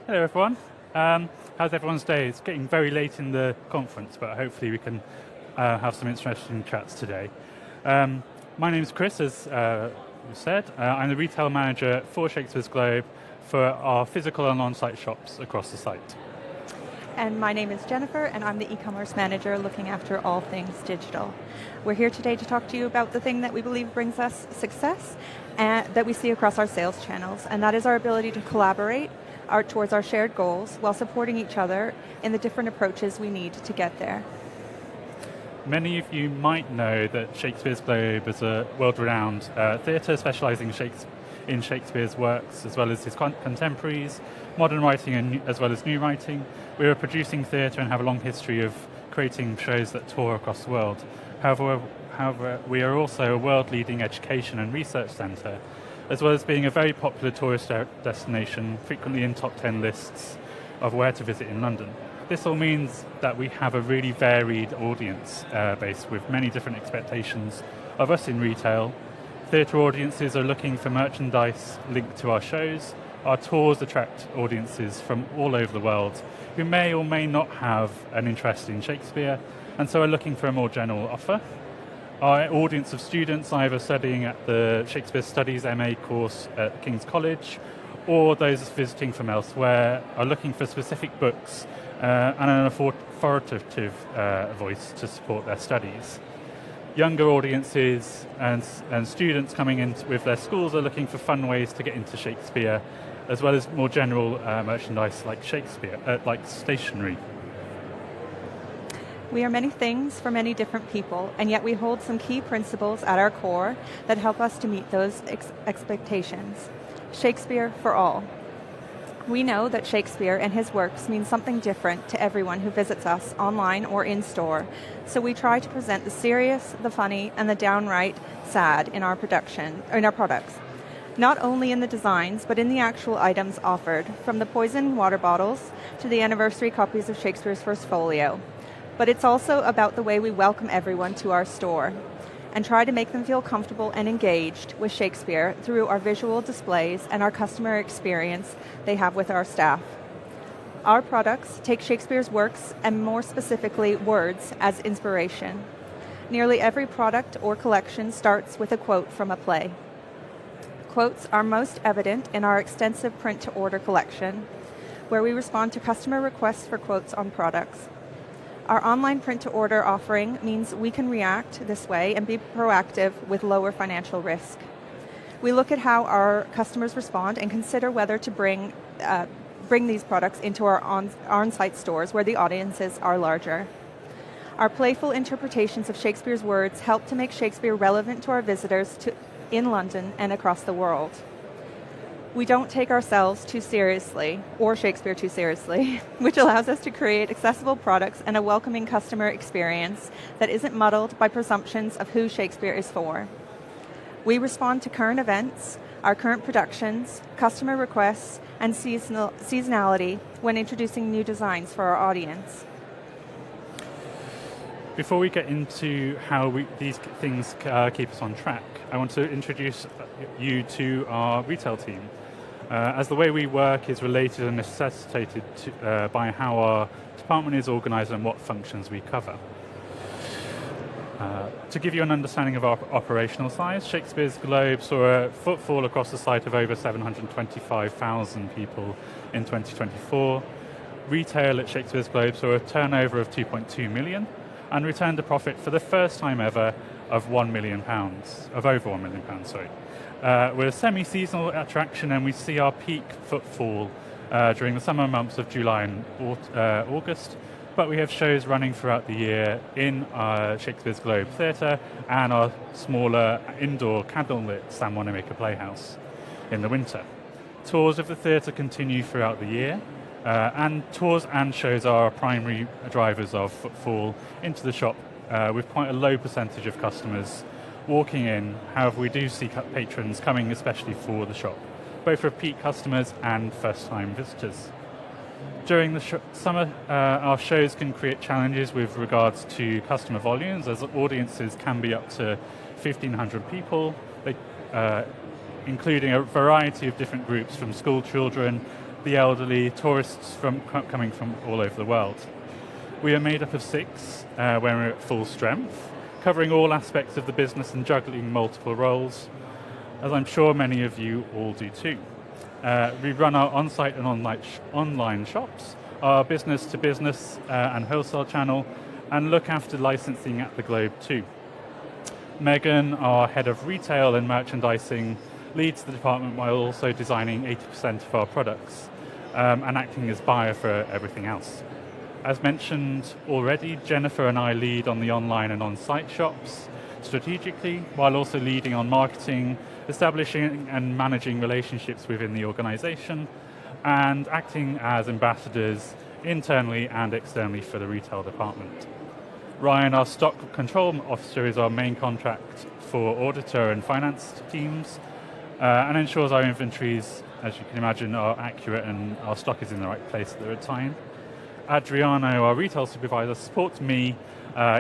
Hello everyone. How's everyone's day? It's getting very late in the conference, but hopefully we can have some interesting chats today. My name is Chris, as you said. I'm the retail manager for Shakespeare's Globe for our physical and on-site shops across the site. And my name is Jennifer, and I'm the e-commerce manager looking after all things digital. We're here today to talk to you about the thing that we believe brings us success and that we see across our sales channels, and that is our ability to collaborate towards our shared goals while supporting each other in the different approaches we need to get there. Many of you might know that Shakespeare's Globe is a world-renowned theatre specialising in Shakespeare's works as well as his contemporaries, modern writing as well as new writing. We are producing theatre and have a long history of creating shows that tour across the world. However, we are also a world-leading education and research centre, as well as being a very popular tourist destination, frequently in top 10 lists of where to visit in London. This all means that we have a really varied audience base with many different expectations of us in retail. Theatre audiences are looking for merchandise linked to our shows. Our tours attract audiences from all over the world who may or may not have an interest in Shakespeare, and so are looking for a more general offer. Our audience of students either studying at the Shakespeare Studies MA course at King's College, or those visiting from elsewhere are looking for specific books and an authoritative voice to support their studies. Younger audiences and students coming in with their schools are looking for fun ways to get into Shakespeare, as well as more general merchandise like Shakespeare, like stationery. We are many things for many different people, and yet we hold some key principles at our core that help us to meet those expectations. Shakespeare for all. We know that Shakespeare and his works mean something different to everyone who visits us online or in store, so we try to present the serious, the funny, and the downright sad in our products. Not only in the designs, but in the actual items offered, from the poison water bottles to the anniversary copies of Shakespeare's first folio. But it's also about the way we welcome everyone to our store and try to make them feel comfortable and engaged with Shakespeare through our visual displays and our customer experience they have with our staff. Our products take Shakespeare's works, and more specifically words, as inspiration. Nearly every product or collection starts with a quote from a play. Quotes are most evident in our extensive print-to-order collection, where we respond to customer requests for quotes on products. Our online print-to-order offering means we can react this way and be proactive with lower financial risk. We look at how our customers respond and consider whether to bring these products into our on-site stores where the audiences are larger. Our playful interpretations of Shakespeare's words help to make Shakespeare relevant to our visitors in London and across the world. We don't take ourselves too seriously, or Shakespeare too seriously, which allows us to create accessible products and a welcoming customer experience that isn't muddled by presumptions of who Shakespeare is for. We respond to current events, our current productions, customer requests, and seasonality when introducing new designs for our audience. Before we get into how these things keep us on track, I want to introduce you to our retail team. As the way we work is related and necessitated by how our department is organised and what functions we cover. To give you an understanding of our operational size, Shakespeare's Globe saw a footfall across the site of over 725,000 people in 2024. Retail at Shakespeare's Globe saw a turnover of 2.2 million and returned a profit for the first time ever of over £1 million, sorry. We're a semi-seasonal attraction, and we see our peak footfall during the summer months of July and August, but we have shows running throughout the year in Shakespeare's Globe Theatre and our smaller indoor candlelit Sam Wanamaker Playhouse in the winter. Tours of the theatre continue throughout the year, and tours and shows are our primary drivers of footfall into the shop, with quite a low percentage of customers walking in. However, we do see patrons coming especially for the shop, both repeat customers and first-time visitors. During the summer, our shows can create challenges with regards to customer volumes, as audiences can be up to 1,500 people, including a variety of different groups from school children the elderly, tourists coming from all over the world. We are made up of 6 when we're at full strength, covering all aspects of the business and juggling multiple roles, as I'm sure many of you all do too. We run our on-site and online shops, our business-to-business and wholesale channel, and look after licensing at the Globe too. Megan, our head of retail and merchandising, leads the department while also designing 80% of our products and acting as buyer for everything else. As mentioned already, Jennifer and I lead on the online and on-site shops strategically, while also leading on marketing, establishing and managing relationships within the organisation, and acting as ambassadors internally and externally for the retail department. Ryan, our stock control officer, is our main contact for auditor and finance teams, and ensures our inventories, as you can imagine, are accurate and our stock is in the right place at the right time. Adriano, our retail supervisor, supports me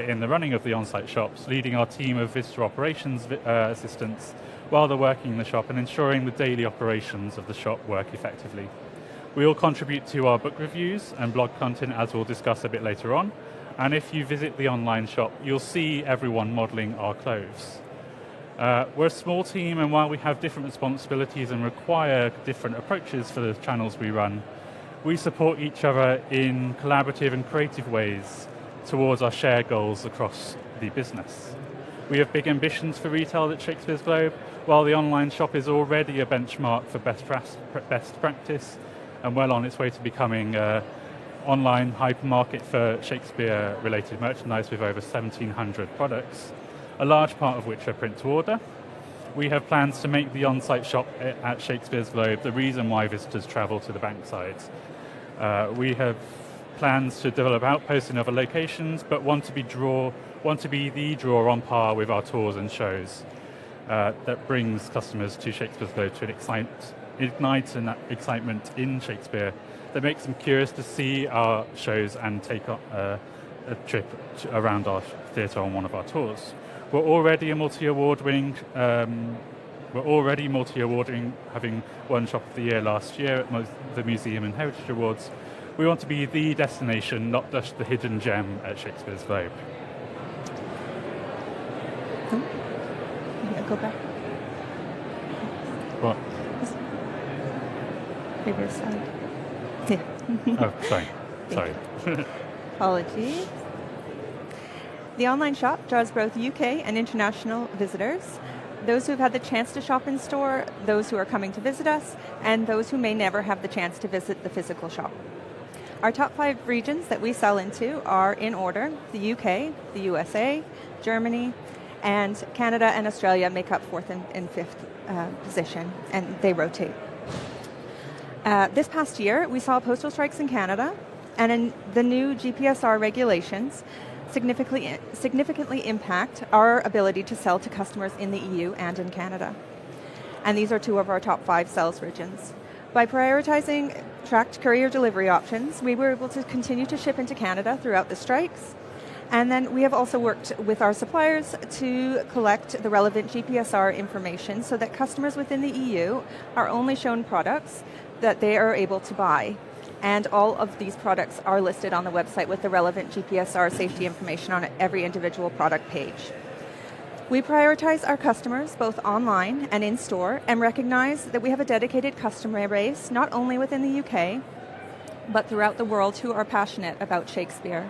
in the running of the on-site shops, leading our team of visitor operations assistants while they're working in the shop and ensuring the daily operations of the shop work effectively. We all contribute to our book reviews and blog content, as we'll discuss a bit later on, and if you visit the online shop, you'll see everyone modelling our clothes. We're a small team, and while we have different responsibilities and require different approaches for the channels we run, we support each other in collaborative and creative ways towards our shared goals across the business. We have big ambitions for retail at Shakespeare's Globe, while the online shop is already a benchmark for best practice and well on its way to becoming an online hypermarket for Shakespeare-related merchandise with over 1,700 products, a large part of which are print to order. We have plans to make the on-site shop at Shakespeare's Globe the reason why visitors travel to the Banksides. We have plans to develop outposts in other locations, but want to be the draw on par with our tours and shows that brings customers to Shakespeare's Globe to ignite an excitement in Shakespeare that makes them curious to see our shows and take a trip around our theatre on one of our tours. We're already multi-awarding, having won Shop of the Year last year at the Museum and Heritage Awards. We want to be the destination, not just the hidden gem at Shakespeare's Globe. Go back. What? Previous slide. Yeah. Oh, sorry. Apologies. The online shop draws both UK and international visitors, those who have had the chance to shop in store, those who are coming to visit us, and those who may never have the chance to visit the physical shop. Our top 5 regions that we sell into are, in order, the UK, the USA, Germany, and Canada and Australia make up 4th and 5th position, and they rotate. This past year, we saw postal strikes in Canada, and in the new GPSR regulations significantly impact our ability to sell to customers in the EU and in Canada. And these are 2 of our top 5 sales regions. By prioritizing tracked courier delivery options, we were able to continue to ship into Canada throughout the strikes. And then we have also worked with our suppliers to collect the relevant GPSR information so that customers within the EU are only shown products that they are able to buy. And all of these products are listed on the website with the relevant GPSR safety information on every individual product page. We prioritize our customers both online and in store and recognize that we have a dedicated customer base not only within the UK, but throughout the world who are passionate about Shakespeare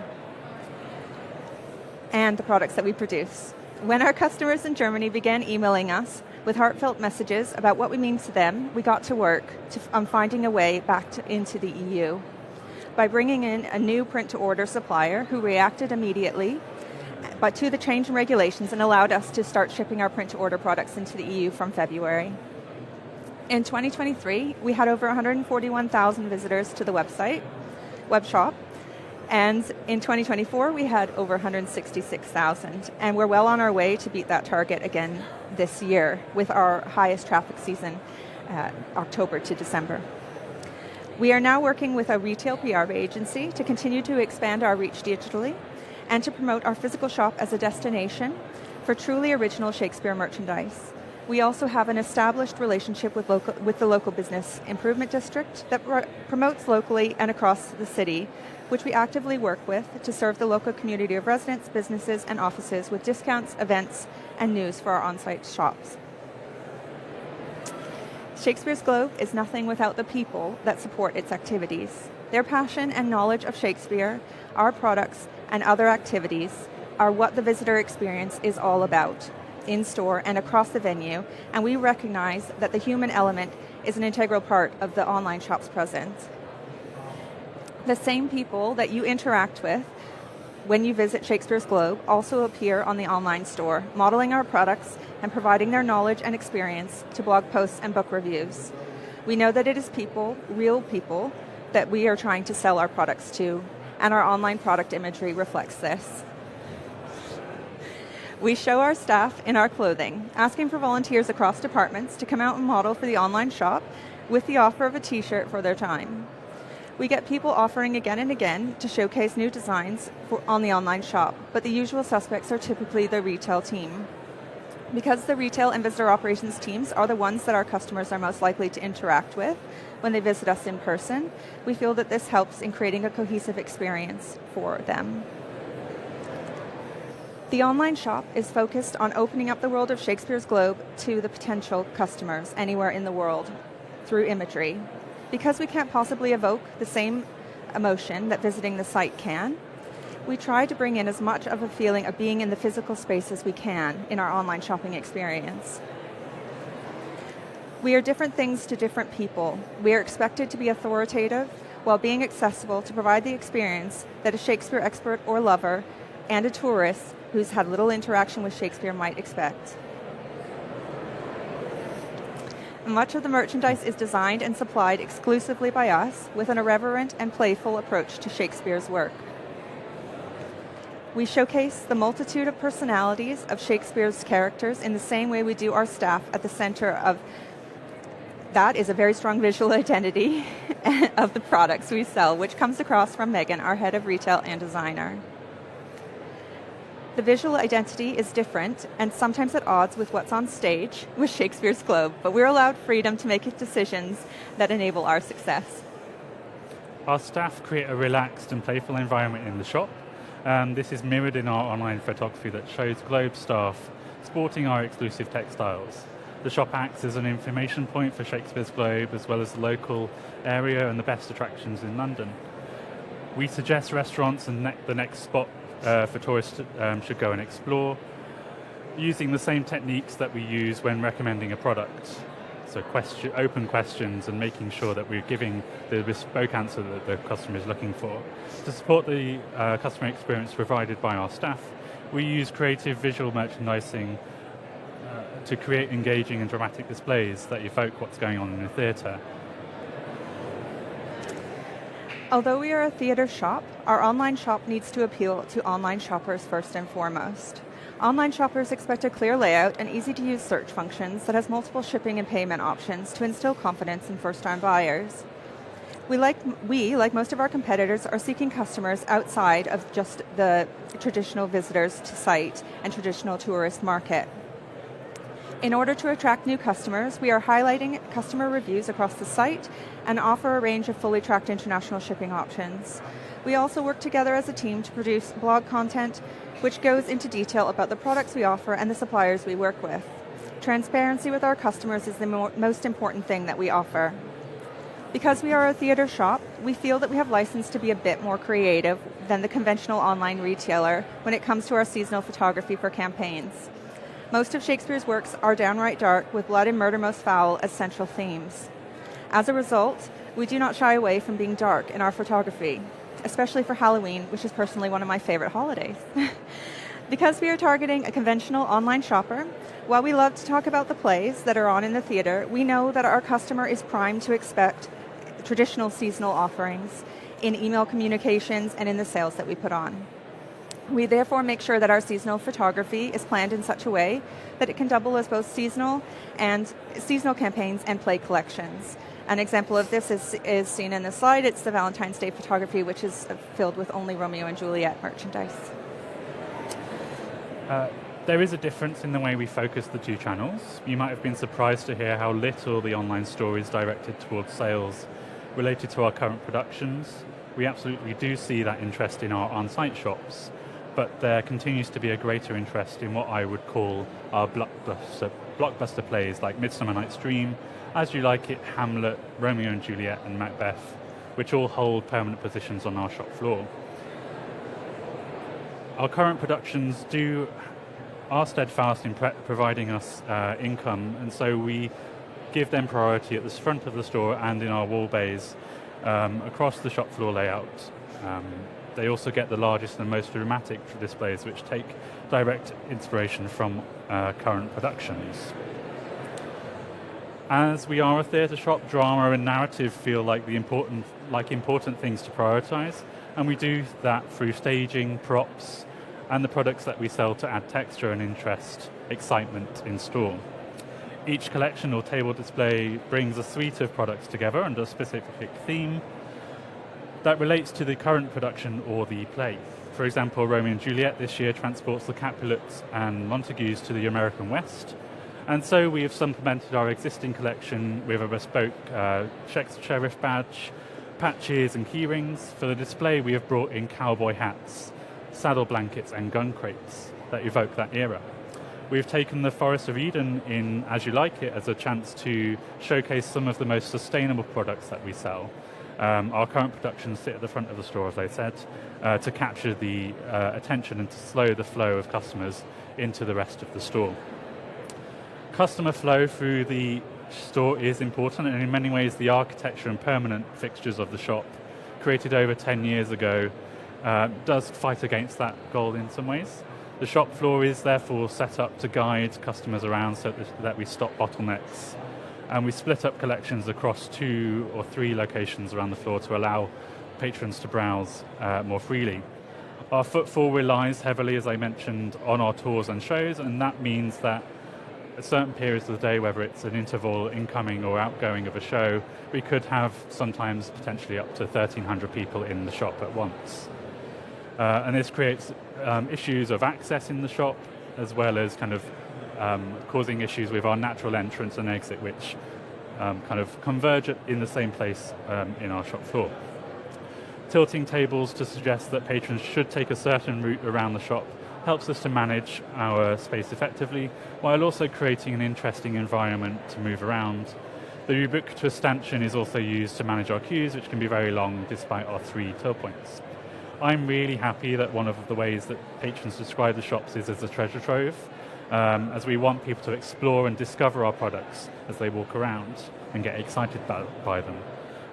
and the products that we produce. When our customers in Germany began emailing us with heartfelt messages about what we mean to them, we got to work on finding a way back into the EU by bringing in a new print-to-order supplier who reacted immediately but to the change in regulations and allowed us to start shipping our print-to-order products into the EU from February. In 2023, we had over 141,000 visitors to the web shop, and in 2024, we had over 166,000, and we're well on our way to beat that target again this year with our highest traffic season, October to December. We are now working with a retail PR agency to continue to expand our reach digitally and to promote our physical shop as a destination for truly original Shakespeare merchandise. We also have an established relationship with the local business improvement district that promotes locally and across the city, which we actively work with to serve the local community of residents, businesses, and offices with discounts, events, and news for our on-site shops. Shakespeare's Globe is nothing without the people that support its activities. Their passion and knowledge of Shakespeare, our products, and other activities are what the visitor experience is all about, in-store and across the venue, and we recognize that the human element is an integral part of the online shop's presence. The same people that you interact with when you visit Shakespeare's Globe also appear on the online store, modeling our products and providing their knowledge and experience to blog posts and book reviews. We know that it is people, real people, that we are trying to sell our products to, and our online product imagery reflects this. We show our staff in our clothing, asking for volunteers across departments to come out and model for the online shop with the offer of a t-shirt for their time. We get people offering again and again to showcase new designs on the online shop, but the usual suspects are typically the retail team. Because the retail and visitor operations teams are the ones that our customers are most likely to interact with when they visit us in person, we feel that this helps in creating a cohesive experience for them. The online shop is focused on opening up the world of Shakespeare's Globe to the potential customers anywhere in the world through imagery. Because we can't possibly evoke the same emotion that visiting the site can, we try to bring in as much of a feeling of being in the physical space as we can in our online shopping experience. We are different things to different people. We are expected to be authoritative while being accessible to provide the experience that a Shakespeare expert or lover and a tourist who's had little interaction with Shakespeare might expect. Much of the merchandise is designed and supplied exclusively by us with an irreverent and playful approach to Shakespeare's work. We showcase the multitude of personalities of Shakespeare's characters in the same way we do our staff at the center of that is a very strong visual identity of the products we sell, which comes across from Megan, our head of retail and designer. The visual identity is different and sometimes at odds with what's on stage with Shakespeare's Globe, but we're allowed freedom to make decisions that enable our success. Our staff create a relaxed and playful environment in the shop. This is mirrored in our online photography that shows Globe staff sporting our exclusive textiles. The shop acts as an information point for Shakespeare's Globe as well as the local area and the best attractions in London. We suggest restaurants and the next spot for tourists should go and explore, using the same techniques that we use when recommending a product. So open questions and making sure that we're giving the bespoke answer that the customer is looking for. To support the customer experience provided by our staff, we use creative visual merchandising to create engaging and dramatic displays that evoke what's going on in the theatre. Although we are a theatre shop, our online shop needs to appeal to online shoppers first and foremost. Online shoppers expect a clear layout and easy-to-use search functions that has multiple shipping and payment options to instill confidence in first-time buyers. We, like most of our competitors, are seeking customers outside of just the traditional visitors to site and traditional tourist market. In order to attract new customers, we are highlighting customer reviews across the site and offer a range of fully tracked international shipping options. We also work together as a team to produce blog content which goes into detail about the products we offer and the suppliers we work with. Transparency with our customers is the most important thing that we offer. Because we are a theatre shop, we feel that we have license to be a bit more creative than the conventional online retailer when it comes to our seasonal photography for campaigns. Most of Shakespeare's works are downright dark, with blood and murder most foul as central themes. As a result, we do not shy away from being dark in our photography, especially for Halloween, which is personally one of my favorite holidays. Because we are targeting a conventional online shopper, while we love to talk about the plays that are on in the theatre, we know that our customer is primed to expect traditional seasonal offerings in email communications and in the sales that we put on. We therefore make sure that our seasonal photography is planned in such a way that it can double as both seasonal campaigns and play collections. An example of this is seen in the slide. It's the Valentine's Day photography, which is filled with only Romeo and Juliet merchandise. There is a difference in the way we focus the two channels. You might have been surprised to hear how little the online store is directed towards sales related to our current productions. We absolutely do see that interest in our on-site shops, but there continues to be a greater interest in what I would call our blockbuster plays like Midsummer Night's Dream, As You Like It, Hamlet, Romeo and Juliet and Macbeth, which all hold permanent positions on our shop floor. Our current productions are steadfast in providing us income, and so we give them priority at the front of the store and in our wall bays across the shop floor layout. They also get the largest and most dramatic displays, which take direct inspiration from current productions. As we are a theatre shop, drama and narrative feel like important things to prioritise, and we do that through staging, props, and the products that we sell to add texture and interest, excitement in store. Each collection or table display brings a suite of products together under a specific theme that relates to the current production or the play. For example, Romeo and Juliet this year transports the Capulets and Montagues to the American West, and so we have supplemented our existing collection with a bespoke sheriff badge, patches and key rings. For the display, we have brought in cowboy hats, saddle blankets and gun crates that evoke that era. We've taken the Forest of Eden in As You Like It as a chance to showcase some of the most sustainable products that we sell. Our current productions sit at the front of the store, as I said, to capture the attention and to slow the flow of customers into the rest of the store. Customer flow through the store is important, and in many ways the architecture and permanent fixtures of the shop, created over 10 years ago, does fight against that goal in some ways. The shop floor is therefore set up to guide customers around so that we stop bottlenecks. And we split up collections across 2 or 3 locations around the floor to allow patrons to browse more freely. Our footfall relies heavily, as I mentioned, on our tours and shows, and that means that at certain periods of the day, whether it's an interval incoming or outgoing of a show, we could have sometimes potentially up to 1,300 people in the shop at once. And this creates issues of access in the shop, as well as kind of causing issues with our natural entrance and exit, which kind of converge in the same place in our shop floor. Tilting tables to suggest that patrons should take a certain route around the shop helps us to manage our space effectively, while also creating an interesting environment to move around. The ubiquitous stanchion is also used to manage our queues, which can be very long despite our 3 till points. I'm really happy that one of the ways that patrons describe the shops is as a treasure trove, as we want people to explore and discover our products as they walk around and get excited by them.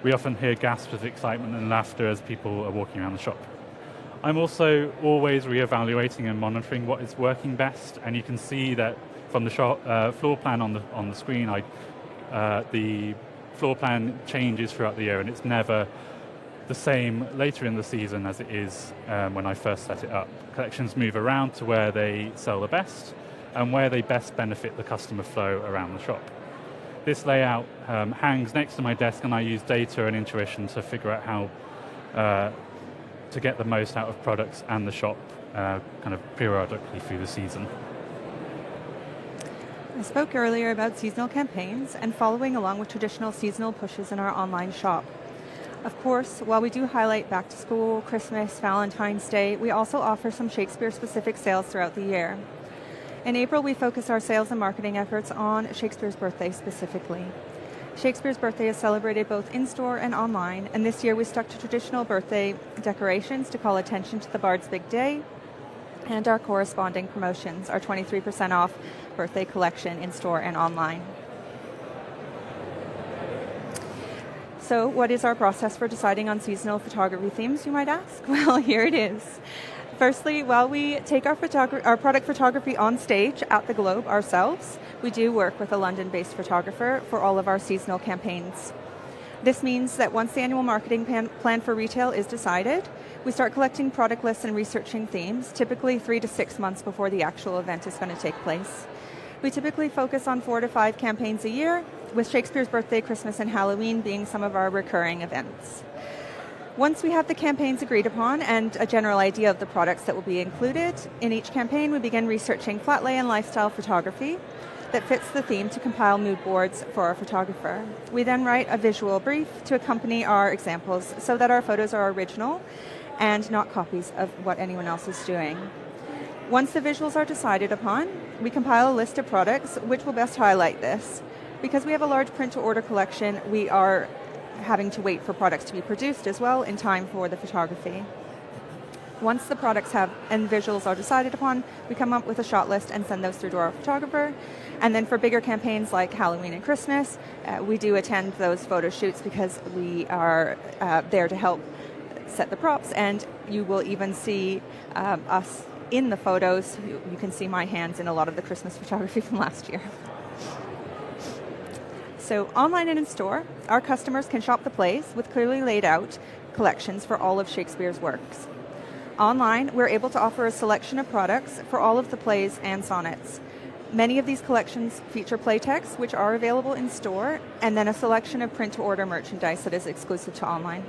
We often hear gasps of excitement and laughter as people are walking around the shop. I'm also always re-evaluating and monitoring what is working best, and you can see that from the floor plan on the screen. The floor plan changes throughout the year, and it's never the same later in the season as it is when I first set it up. Collections move around to where they sell the best and where they best benefit the customer flow around the shop. This layout hangs next to my desk, and I use data and intuition to figure out how to get the most out of products and the shop kind of periodically through the season. I spoke earlier about seasonal campaigns and following along with traditional seasonal pushes in our online shop. Of course, while we do highlight back to school, Christmas, Valentine's Day, we also offer some Shakespeare-specific sales throughout the year. In April, we focus our sales and marketing efforts on Shakespeare's birthday specifically. Shakespeare's birthday is celebrated both in-store and online, and this year we stuck to traditional birthday decorations to call attention to the Bard's Big Day and our corresponding promotions, our 23% off birthday collection in-store and online. So what is our process for deciding on seasonal photography themes, you might ask? Well, here it is. Firstly, while we take our product photography on stage at the Globe ourselves, we do work with a London-based photographer for all of our seasonal campaigns. This means that once the annual marketing plan for retail is decided, we start collecting product lists and researching themes, typically 3 to 6 months before the actual event is going to take place. We typically focus on 4 to 5 campaigns a year, with Shakespeare's birthday, Christmas, and Halloween being some of our recurring events. Once we have the campaigns agreed upon and a general idea of the products that will be included in each campaign, we begin researching flat lay and lifestyle photography that fits the theme to compile mood boards for our photographer. We then write a visual brief to accompany our examples so that our photos are original and not copies of what anyone else is doing. Once the visuals are decided upon, we compile a list of products which will best highlight this. Because we have a large print-to-order collection, we are having to wait for products to be produced as well in time for the photography. Once the products and visuals are decided upon, we come up with a shot list and send those through to our photographer. And then for bigger campaigns like Halloween and Christmas, we do attend those photo shoots because we are there to help set the props, and you will even see us in the photos. You can see my hands in a lot of the Christmas photography from last year. So online and in store, our customers can shop the plays with clearly laid out collections for all of Shakespeare's works. Online, we're able to offer a selection of products for all of the plays and sonnets. Many of these collections feature play texts, which are available in store, and then a selection of print-to-order merchandise that is exclusive to online.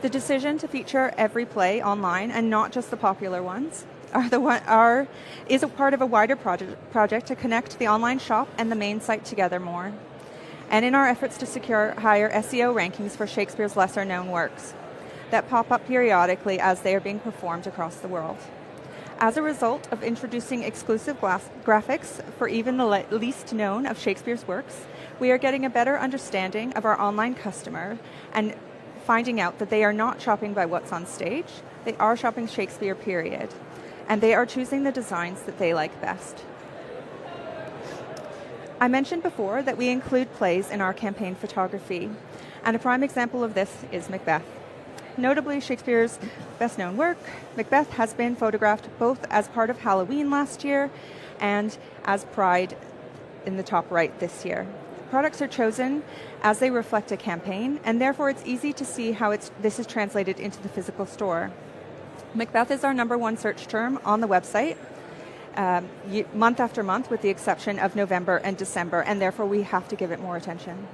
The decision to feature every play online and not just the popular ones is a part of a wider project to connect the online shop and the main site together more, and in our efforts to secure higher SEO rankings for Shakespeare's lesser-known works that pop up periodically as they are being performed across the world. As a result of introducing exclusive graphics for even the least known of Shakespeare's works, we are getting a better understanding of our online customer and finding out that they are not shopping by what's on stage, they are shopping Shakespeare, period. And they are choosing the designs that they like best. I mentioned before that we include plays in our campaign photography, and a prime example of this is Macbeth. Notably, Shakespeare's best-known work, Macbeth, has been photographed both as part of Halloween last year and as Pride in the top right this year. Products are chosen as they reflect a campaign, and therefore it's easy to see how this is translated into the physical store. Macbeth is our #1 search term on the website, month after month, with the exception of November and December, and therefore we have to give it more attention.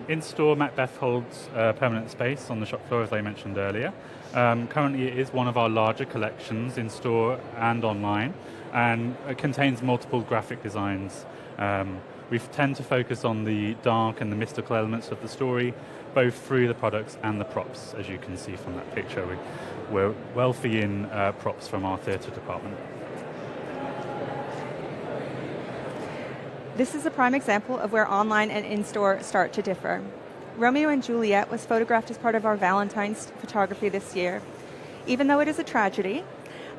In store, Macbeth holds permanent space on the shop floor, as I mentioned earlier. Currently, it is one of our larger collections in store and online, and it contains multiple graphic designs. We tend to focus on the dark and the mystical elements of the story, both through the products and the props, as you can see from that picture. We're wealthy in props from our theatre department. This is a prime example of where online and in-store start to differ. Romeo and Juliet was photographed as part of our Valentine's photography this year. Even though it is a tragedy,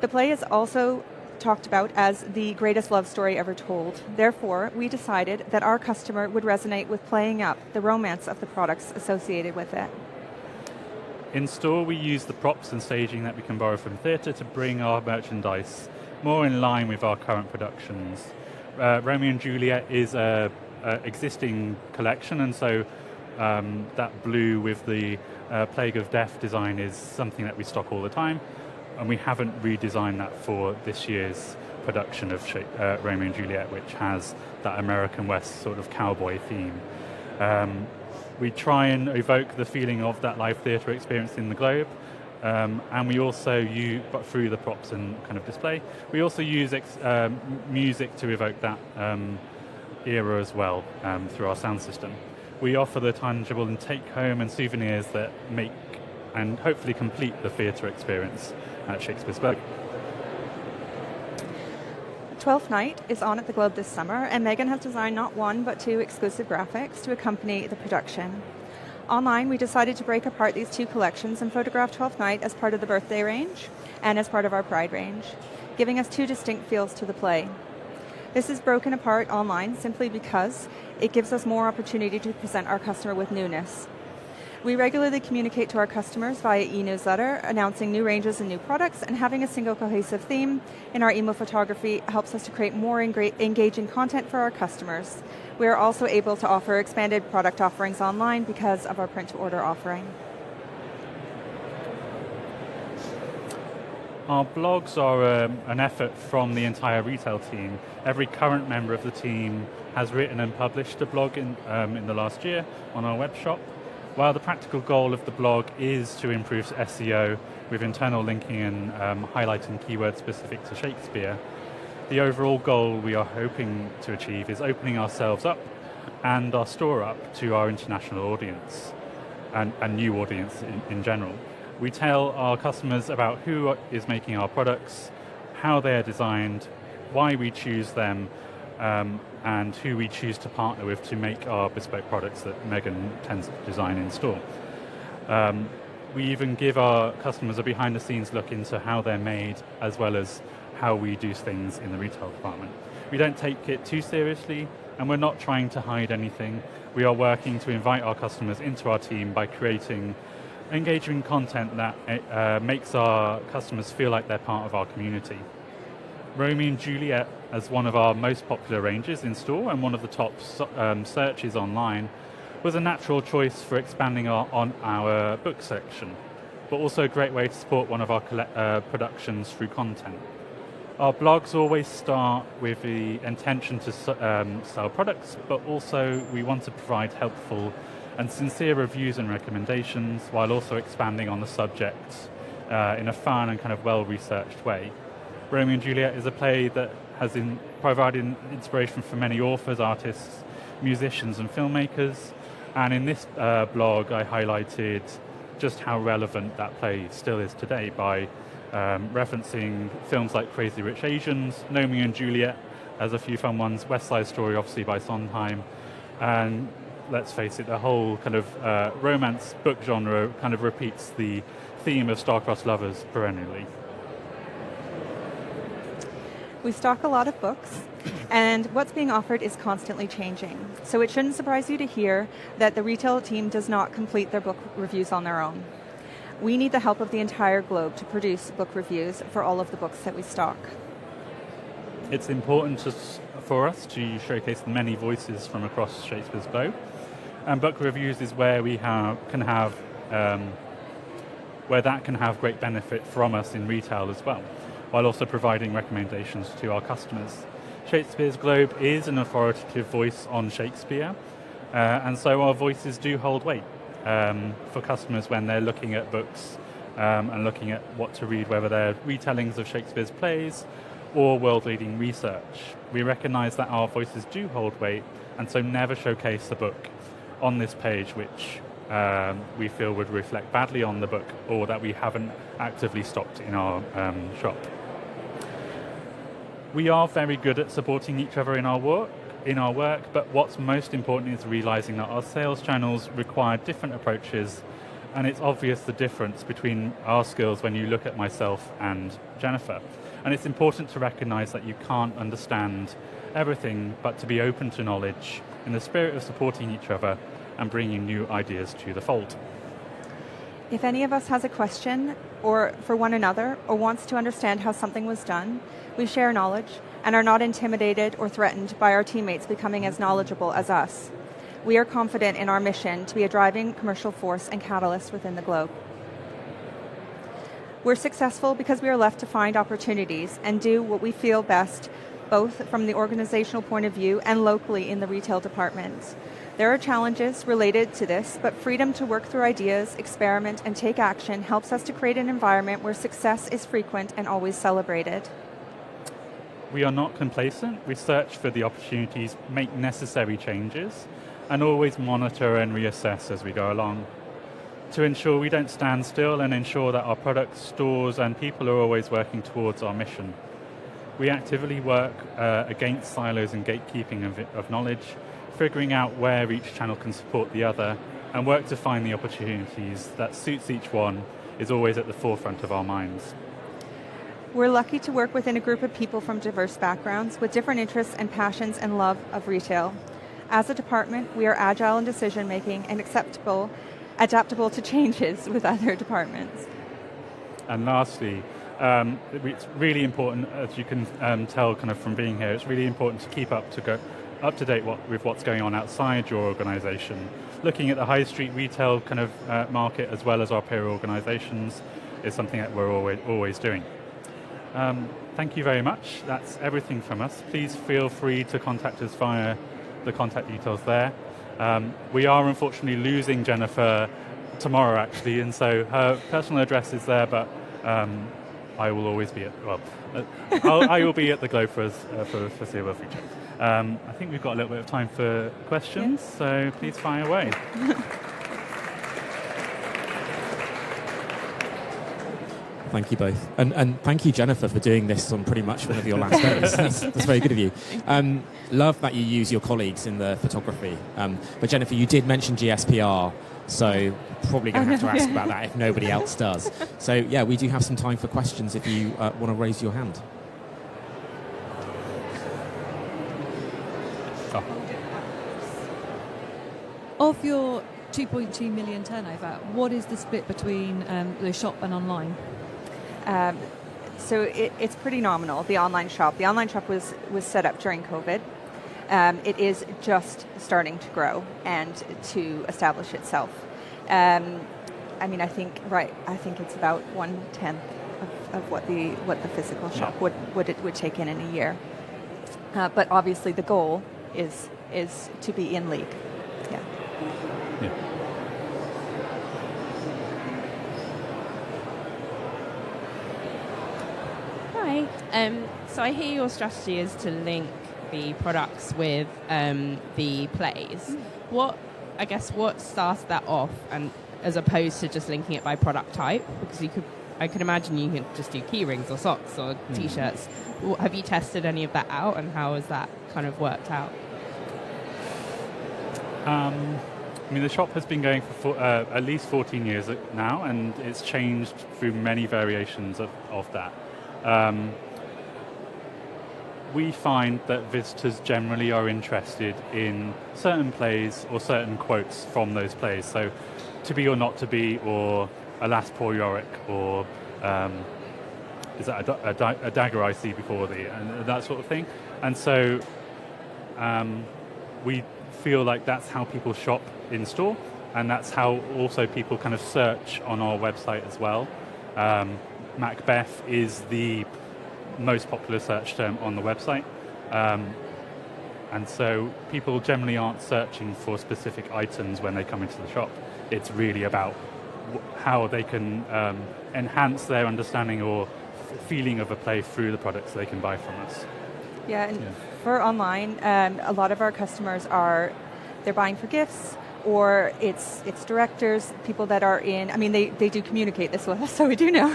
the play is also talked about as the greatest love story ever told. Therefore, we decided that our customer would resonate with playing up the romance of the products associated with it. In store, we use the props and staging that we can borrow from theatre to bring our merchandise more in line with our current productions. Romeo and Juliet is an existing collection, and so that blue with the Plague of Death design is something that we stock all the time, and we haven't redesigned that for this year's production of Romeo and Juliet, which has that American West sort of cowboy theme. We try and evoke the feeling of that live theatre experience in the Globe, and we also use, but through the props and kind of display, we also use music to evoke that era as well through our sound system. We offer the tangible and take-home and souvenirs that make and hopefully complete the theatre experience at Shakespeare's Globe. Twelfth Night is on at the Globe this summer, and Megan has designed not one but 2 exclusive graphics to accompany the production. Online, we decided to break apart these 2 collections and photograph Twelfth Night as part of the birthday range and as part of our Pride range, giving us 2 distinct feels to the play. This is broken apart online simply because it gives us more opportunity to present our customer with newness. We regularly communicate to our customers via e-newsletter, announcing new ranges and new products, and having a single cohesive theme in our email photography helps us to create more engaging content for our customers. We are also able to offer expanded product offerings online because of our print-to-order offering. Our blogs are an effort from the entire retail team. Every current member of the team has written and published a blog in the last year on our web shop. While the practical goal of the blog is to improve SEO with internal linking and highlighting keywords specific to Shakespeare, the overall goal we are hoping to achieve is opening ourselves up and our store up to our international audience and new audience in general. We tell our customers about who is making our products, how they are designed, why we choose them, and who we choose to partner with to make our bespoke products that Megan tends to design in store. We even give our customers a behind-the-scenes look into how they're made, as well as how we do things in the retail department. We don't take it too seriously, and we're not trying to hide anything. We are working to invite our customers into our team by creating engaging content that makes our customers feel like they're part of our community. Romeo and Juliet, as one of our most popular ranges in store and one of the top searches online, was a natural choice for expanding on our book section, but also a great way to support one of our productions through content. Our blogs always start with the intention to sell products, but also we want to provide helpful and sincere reviews and recommendations, while also expanding on the subject in a fun and kind of well-researched way. Romeo and Juliet is a play that has provided inspiration for many authors, artists, musicians and filmmakers, and in this blog I highlighted just how relevant that play still is today by referencing films like Crazy Rich Asians, Romeo and Juliet as a few fun ones, West Side Story obviously by Sondheim, and let's face it, the whole kind of romance book genre kind of repeats the theme of star-crossed lovers perennially. We stock a lot of books, and what's being offered is constantly changing. So it shouldn't surprise you to hear that the retail team does not complete their book reviews on their own. We need the help of the entire globe to produce book reviews for all of the books that we stock. It's important for us to showcase the many voices from across Shakespeare's globe, and book reviews is where we can have great benefit from us in retail as well, while also providing recommendations to our customers. Shakespeare's Globe is an authoritative voice on Shakespeare, and so our voices do hold weight for customers when they're looking at books and looking at what to read, whether they're retellings of Shakespeare's plays or world-leading research. We recognise that our voices do hold weight, and so never showcase a book on this page which we feel would reflect badly on the book or that we haven't actively stocked in our shop. We are very good at supporting each other in our work, but what's most important is realizing that our sales channels require different approaches, and it's obvious the difference between our skills when you look at myself and Jennifer. And it's important to recognize that you can't understand everything, but to be open to knowledge in the spirit of supporting each other and bringing new ideas to the fold. If any of us has a question or for one another or wants to understand how something was done, we share knowledge and are not intimidated or threatened by our teammates becoming as knowledgeable as us. We are confident in our mission to be a driving commercial force and catalyst within the globe. We're successful because we are left to find opportunities and do what we feel best, both from the organizational point of view and locally in the retail departments. There are challenges related to this, but freedom to work through ideas, experiment, and take action helps us to create an environment where success is frequent and always celebrated. We are not complacent. We search for the opportunities, make necessary changes, and always monitor and reassess as we go along to ensure we don't stand still and ensure that our products, stores, and people are always working towards our mission. We actively work against silos and gatekeeping of knowledge, figuring out where each channel can support the other, and work to find the opportunities that suits each one is always at the forefront of our minds. We're lucky to work within a group of people from diverse backgrounds with different interests and passions and love of retail. As a department, we are agile in decision-making and adaptable to changes with other departments. And lastly, it's really important, as you can tell kind of from being here, it's really important to keep up to date with what's going on outside your organisation. Looking at the high street retail kind of market as well as our peer organisations is something that we're always doing. Thank you very much. That's everything from us. Please feel free to contact us via the contact details there. We are unfortunately losing Jennifer tomorrow, actually, and so her personal address is there, but I will always be I will be at the Globe for the foreseeable future. I think we've got a little bit of time for questions, so please fire away. Thank you both. And thank you, Jennifer, for doing this on pretty much one of your last days. That's very good of you. Love that you use your colleagues in the photography. But Jennifer, you did mention GSPR, so probably going to have to ask about that if nobody else does. So yeah, we do have some time for questions if you want to raise your hand. Of your 2.2 million turnover, what is the split between the shop and online? So it's pretty nominal, the online shop. The online shop was set up during COVID. It is just starting to grow and to establish itself. I think it's about 1/10 of what the physical shop would take in a year. But obviously the goal is to be in league. Yeah. Hi. So I hear your strategy is to link the products with the plays. What started that off, and as opposed to just linking it by product type? Because I could imagine you could just do key rings or socks or t-shirts. Have you tested any of that out, and how has that kind of worked out? The shop has been going for at least 14 years now, and it's changed through many variations of that. We find that visitors generally are interested in certain plays or certain quotes from those plays. So, To Be or Not to Be, or Alas Poor Yorick, or is that a dagger I see before thee, and that sort of thing. And so we feel like that's how people shop in store, and that's how also people kind of search on our website as well. Macbeth is the most popular search term on the website, and so people generally aren't searching for specific items when they come into the shop. It's really about how they can enhance their understanding or feeling of a play through the products they can buy from us. For online, a lot of our customers they're buying for gifts, or it's directors, people that are in, they do communicate this with us, so we do know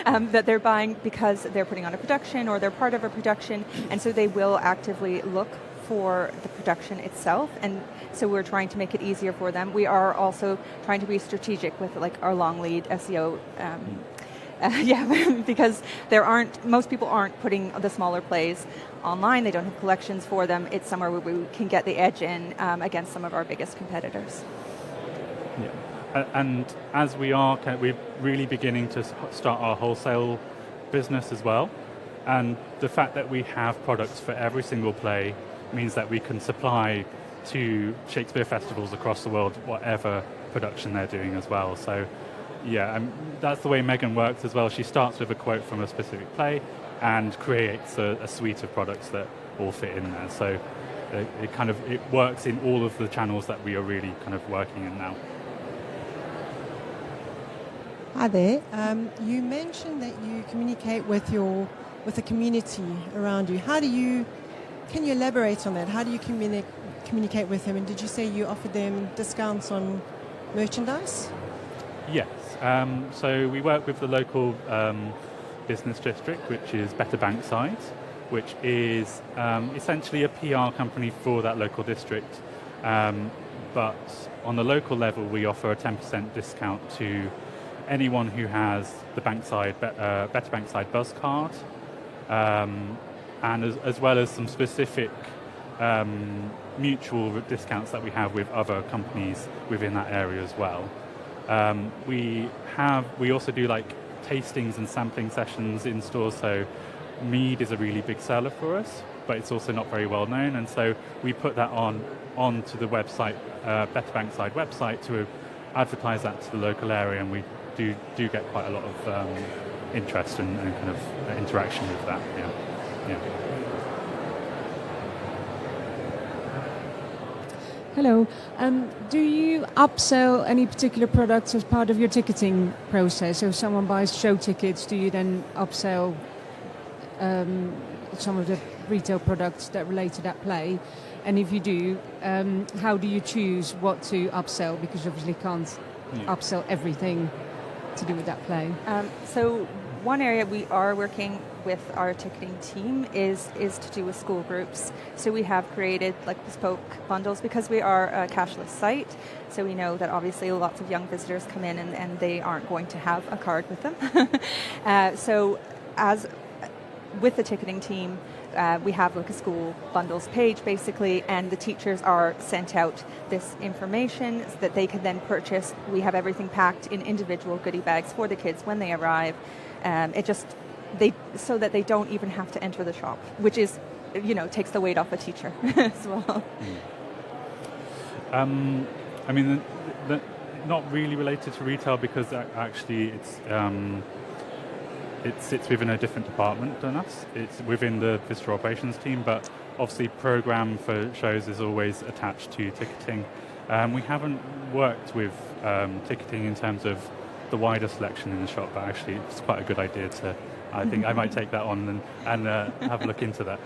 that they're buying because they're putting on a production or they're part of a production, and so they will actively look for the production itself, and so we're trying to make it easier for them. We are also trying to be strategic with our long lead SEO, because most people aren't putting the smaller plays online. They don't have collections for them. It's somewhere where we can get the edge in against some of our biggest competitors. Yeah, and as we're really beginning to start our wholesale business as well, and the fact that we have products for every single play means that we can supply to Shakespeare festivals across the world whatever production they're doing as well. So that's the way Megan works as well. She starts with a quote from a specific play and creates a suite of products that all fit in there. So it works in all of the channels that we are really kind of working in now. Hi there. You mentioned that you communicate with the community around you. Can you elaborate on that? How do you communicate with them? And did you say you offer them discounts on merchandise? Yes. So we work with the local business district, which is Better Bankside, which is essentially a PR company for that local district. But on the local level, we offer a 10% discount to anyone who has the Better Bankside Buzz card, and as well as some specific mutual discounts that we have with other companies within that area as well. We also do tastings and sampling sessions in stores. So mead is a really big seller for us, but it's also not very well known, and so we put that onto the website, Better Bankside website, to advertise that to the local area, and we do get quite a lot of interest and kind of interaction with that. Hello. Do you upsell any particular products as part of your ticketing process? So if someone buys show tickets, do you then upsell some of the retail products that relate to that play? And if you do, how do you choose what to upsell? Because obviously you can't upsell everything to do with that play. So one area we are working with our ticketing team is to do with school groups. So we have created like bespoke bundles because we are a cashless site. So we know that obviously lots of young visitors come in and they aren't going to have a card with them. So as with the ticketing team, we have like a school bundles page basically, and the teachers are sent out this information that they can then purchase. We have everything packed in individual goodie bags for the kids when they arrive. So that they don't even have to enter the shop, which is, takes the weight off a teacher as well. I mean, not really related to retail because actually it sits within a different department than us. It's within the visitor operations team, but obviously program for shows is always attached to ticketing. We haven't worked with ticketing in terms of the wider selection in the shop, but actually it's quite a good idea to, I think I might take that on and have a look into that.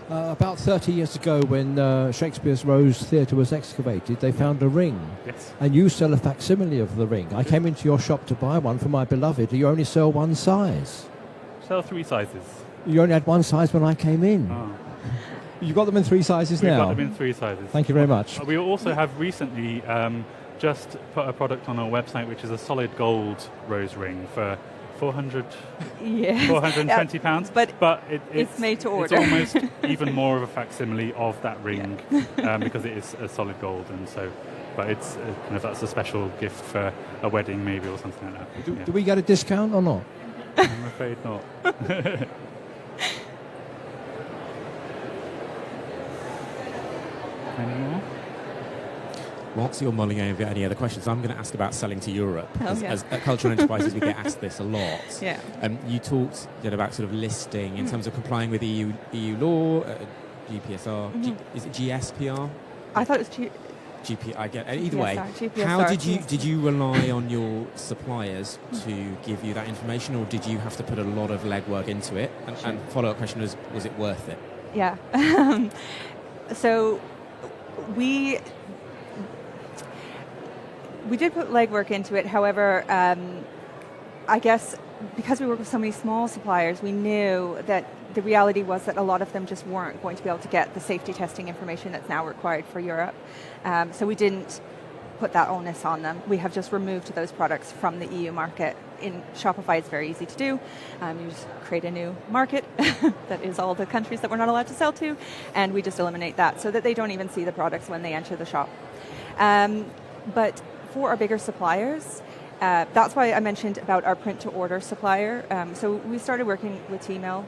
About 30 years ago, when Shakespeare's Rose Theatre was excavated, they found a ring. Yes. And you sell a facsimile of the ring. I came into your shop to buy one for my beloved. You only sell one size. Sell 3 sizes. You only had one size when I came in. Oh. You've got them in 3 sizes We've now? got them in 3 sizes. Thank you very much. We also have recently just put a product on our website, which is a solid gold rose ring for £420, but it's made to order. It's almost even more of a facsimile of that ring because it is a solid gold, and so. But it's that's a special gift for a wedding, maybe, or something like that. Do we get a discount or not? I'm afraid not. Any more? Whilst you're mulling over any other questions, I'm going to ask about selling to Europe. Oh, As at Cultural Enterprises, we get asked this a lot. Yeah. You talked about sort of listing in terms of complying with EU law, GPSR. Is it GSPR? I thought it was GP. I get either GPSR, way. GPSR, How did you rely on your suppliers to give you that information, or did you have to put a lot of legwork into it? And follow-up question was it worth it? Yeah. So we did put legwork into it. However, I guess because we work with so many small suppliers, we knew that the reality was that a lot of them just weren't going to be able to get the safety testing information that's now required for Europe. So we didn't put that onus on them. We have just removed those products from the EU market. In Shopify, it's very easy to do. You just create a new market that is all the countries that we're not allowed to sell to, and we just eliminate that so that they don't even see the products when they enter the shop. But for our bigger suppliers, that's why I mentioned about our print-to-order supplier. So we started working with T-Mail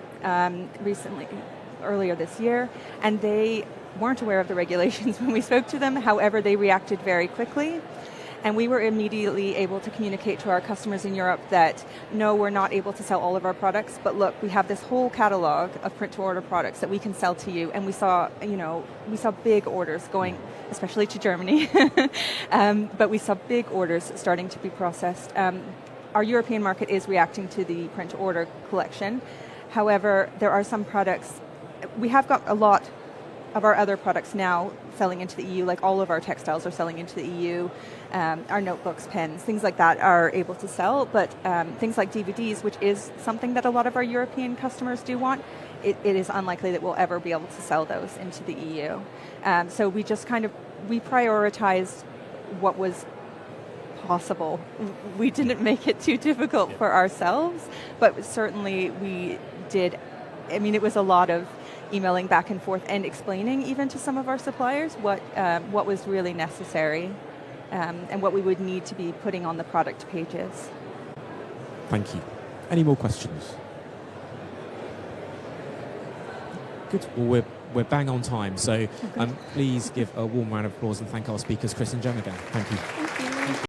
earlier this year, and they weren't aware of the regulations when we spoke to them. However, they reacted very quickly, and we were immediately able to communicate to our customers in Europe that, no, we're not able to sell all of our products, but look, we have this whole catalog of print-to-order products that we can sell to you, and we saw big orders going, especially to Germany, but we saw big orders starting to be processed. Our European market is reacting to the print-to-order collection. However, there are some products, we have got a lot of our other products now selling into the EU, like all of our textiles are selling into the EU, our notebooks, pens, things like that are able to sell, but things like DVDs, which is something that a lot of our European customers do want, it is unlikely that we'll ever be able to sell those into the EU. So we just we prioritized what was possible. We didn't make it too difficult for ourselves, but certainly we did. I mean, it was a lot of emailing back and forth and explaining even to some of our suppliers what was really necessary and what we would need to be putting on the product pages. Thank you. Any more questions? Good. Well, we're bang on time, so please give a warm round of applause and thank our speakers, Chris and Jen, again. Thank you. Thank you.